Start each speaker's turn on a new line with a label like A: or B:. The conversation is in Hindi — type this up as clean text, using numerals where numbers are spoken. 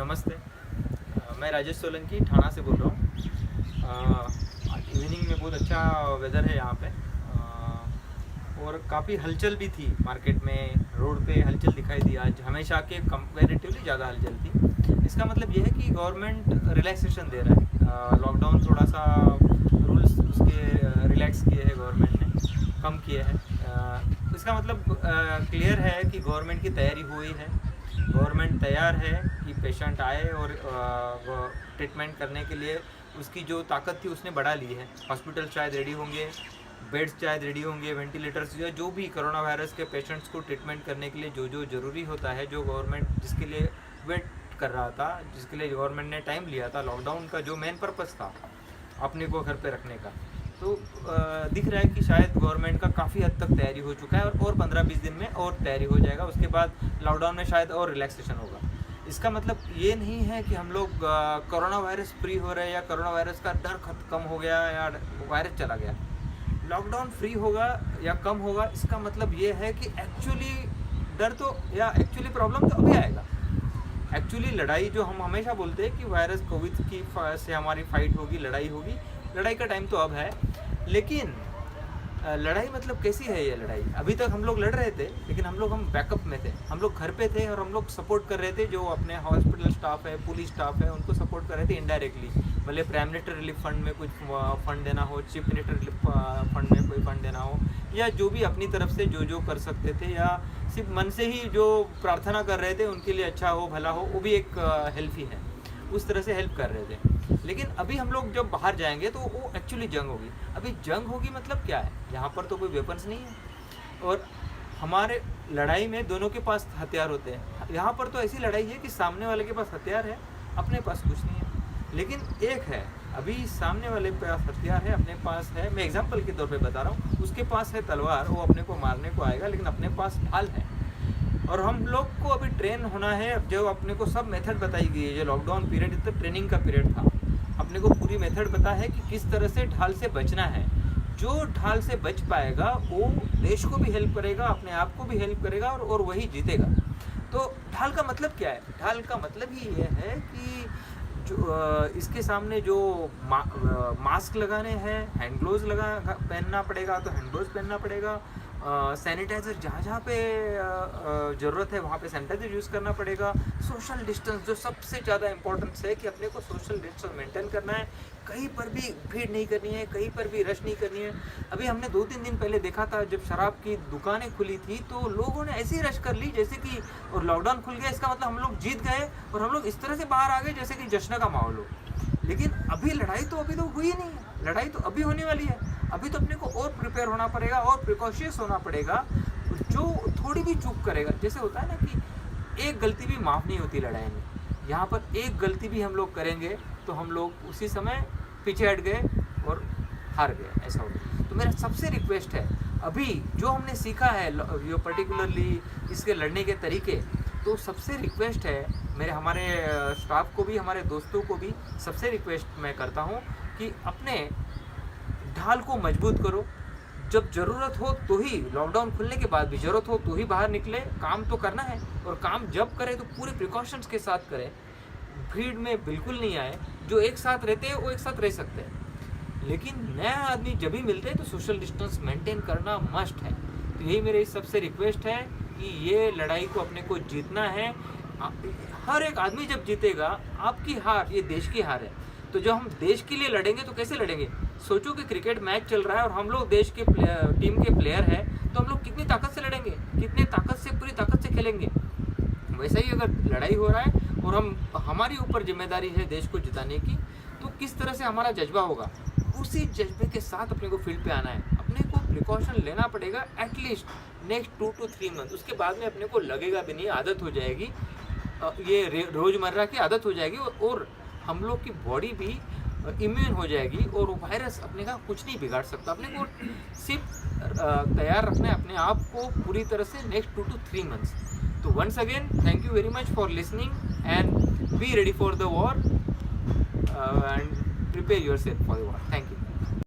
A: नमस्ते। मैं राजेश सोलंकी ठाणा से बोल रहा हूँ। आज इवनिंग में बहुत अच्छा वेदर है यहाँ पे और काफ़ी हलचल भी थी मार्केट में, रोड पे हलचल दिखाई दी। आज हमेशा के कंपैरेटिवली ज़्यादा हलचल थी। इसका मतलब ये है कि गवर्नमेंट रिलैक्सेशन दे रहा है। लॉकडाउन थोड़ा सा रूल्स उसके रिलैक्स किए हैं गवर्नमेंट ने, कम किए हैं। इसका मतलब क्लियर है कि गवर्नमेंट की तैयारी हुई है। गवर्नमेंट तैयार है कि पेशेंट आए और ट्रीटमेंट करने के लिए उसकी जो ताकत थी उसने बढ़ा ली है। हॉस्पिटल शायद रेडी होंगे, बेड्स शायद रेडी होंगे, वेंटिलेटर्स या जो भी कोरोना वायरस के पेशेंट्स को ट्रीटमेंट करने के लिए जो जो ज़रूरी होता है, जो गवर्नमेंट जिसके लिए वेट कर रहा था, जिसके लिए गवर्नमेंट ने टाइम लिया था, लॉकडाउन का जो मेन पर्पस था अपने को घर पे रखने का, तो दिख रहा है कि शायद गवर्नमेंट का काफ़ी हद तक तैयारी हो चुका है और 15-20 दिन में और तैयारी हो जाएगा। उसके बाद लॉकडाउन में शायद और रिलैक्सेशन होगा। इसका मतलब ये नहीं है कि हम लोग कोरोना वायरस फ्री हो रहे हैं या कोरोना वायरस का डर कम हो गया या वायरस चला गया। लॉकडाउन फ्री होगा या कम होगा, इसका मतलब ये है कि एक्चुअली डर तो या एक्चुअली प्रॉब्लम तो अभी आएगा। एक्चुअली लड़ाई जो हम हमेशा बोलते हैं कि वायरस कोविड की से हमारी फाइट होगी, लड़ाई होगी, लड़ाई का टाइम तो अब है। लेकिन लड़ाई मतलब कैसी है ये लड़ाई? अभी तक हम लोग लड़ रहे थे, लेकिन हम बैकअप में थे, हम लोग घर पे थे और हम लोग सपोर्ट कर रहे थे। जो अपने हॉस्पिटल स्टाफ है, पुलिस स्टाफ है, उनको सपोर्ट कर रहे थे इनडायरेक्टली। भले प्राइम मिनिस्टर रिलीफ फंड में कुछ फंड देना हो, चीफ मिनिस्टर रिलीफ फंड में कोई फंड देना हो, या जो भी अपनी तरफ से जो जो कर सकते थे, या सिर्फ मन से ही जो प्रार्थना कर रहे थे उनके लिए अच्छा हो, भला हो, वो भी एक हेल्प ही है। उस तरह से हेल्प कर रहे थे। लेकिन अभी हम लोग जब बाहर जाएंगे तो वो एक्चुअली जंग होगी। अभी जंग होगी मतलब क्या है? यहाँ पर तो कोई वेपन्स नहीं है और हमारे लड़ाई में दोनों के पास हथियार होते हैं। यहाँ पर तो ऐसी लड़ाई है कि सामने वाले के पास हथियार है, अपने पास कुछ नहीं है। लेकिन एक है, अभी सामने वाले के पास हथियार है, अपने पास है। मैं एग्जाम्पल के तौर पर बता रहा हूँ, उसके पास है तलवार, वो अपने को मारने को आएगा, लेकिन अपने पास ढाल है। और हम लोग को अभी ट्रेन होना है। अब जो अपने को सब मेथड बताई गई है, जो लॉकडाउन पीरियड तो ट्रेनिंग का पीरियड था, अपने को पूरी मेथड पता है कि किस तरह से ढाल से बचना है। जो ढाल से बच पाएगा वो देश को भी हेल्प करेगा, अपने आप को भी हेल्प करेगा और वही जीतेगा। तो ढाल का मतलब क्या है? ढाल का मतलब ही ये है कि जो इसके सामने जो मास्क लगाने हैं, हैंड ग्लोव्स पहनना पड़ेगा तो हैंड ग्लोव्स पहनना पड़ेगा। सैनिटाइज़र जहाँ पे ज़रूरत है वहाँ पे सैनिटाइज़र यूज़ करना पड़ेगा। सोशल डिस्टेंस जो सबसे ज़्यादा इंपॉर्टेंस है कि अपने को सोशल डिस्टेंस मेंटेन करना है। कहीं पर भी भीड़ नहीं करनी है, कहीं पर भी रश नहीं करनी है। अभी हमने 2-3 दिन पहले देखा था, जब शराब की दुकानें खुली थी तो लोगों ने ऐसी रश कर ली जैसे कि, और लॉकडाउन खुल गया, इसका मतलब हम लोग जीत गए और हम लोग इस तरह से बाहर आ गए जैसे कि जश्न का माहौल हो। लेकिन अभी लड़ाई तो अभी तो हुई नहीं है, लड़ाई तो अभी होने वाली है। अभी तो अपने को और प्रिपेयर होना पड़ेगा और प्रिकॉशियस होना पड़ेगा। जो थोड़ी भी चूक करेगा, जैसे होता है ना कि एक गलती भी माफ़ नहीं होती लड़ाई में, यहाँ पर एक गलती भी हम लोग करेंगे तो हम लोग उसी समय पीछे हट गए और हार गए, ऐसा होगा। तो मेरा सबसे रिक्वेस्ट है, अभी जो हमने सीखा है जो पर्टिकुलरली इसके लड़ने के तरीके, तो सबसे रिक्वेस्ट है हमारे स्टाफ को भी, हमारे दोस्तों को भी सबसे रिक्वेस्ट मैं करता हूँ कि अपने ढाल को मजबूत करो। जब ज़रूरत हो तो ही, लॉकडाउन खुलने के बाद भी ज़रूरत हो तो ही बाहर निकले। काम तो करना है और काम जब करें तो पूरे प्रिकॉशंस के साथ करें। भीड़ में बिल्कुल नहीं आए। जो एक साथ रहते हैं वो एक साथ रह सकते हैं, लेकिन नया आदमी जब भी मिलते हैं तो सोशल डिस्टेंस मेंटेन करना मस्ट है। तो यही मेरी सबसे रिक्वेस्ट है कि ये लड़ाई को अपने को जीतना है। हर एक आदमी जब जीतेगा, आपकी हार ये देश की हार है। तो जब हम देश के लिए लड़ेंगे तो कैसे लड़ेंगे? सोचो कि क्रिकेट मैच चल रहा है और हम लोग देश के टीम के प्लेयर हैं, तो हम लोग कितनी ताकत से लड़ेंगे, कितने ताकत से, पूरी ताकत से खेलेंगे। वैसे ही अगर लड़ाई हो रहा है और हमारी ऊपर जिम्मेदारी है देश को जिताने की, तो किस तरह से हमारा जज्बा होगा, उसी जज्बे के साथ अपने को फील्ड पे आना है। अपने को प्रिकॉशन लेना पड़ेगा एटलीस्ट नेक्स्ट 2 to 3 मंथ। उसके बाद में अपने को लगेगा भी नहीं, आदत हो जाएगी, ये रोज़मर्रा की आदत हो जाएगी और हम लोग की बॉडी भी इम्यून हो जाएगी और वो वायरस अपने का कुछ नहीं बिगाड़ सकता। अपने को सिर्फ तैयार रखना है अपने आप को पूरी तरह से नेक्स्ट 2 to 3 मंथ्स। तो once again thank you very much for listening and be ready for the war and prepare yourself for the war. Thank you.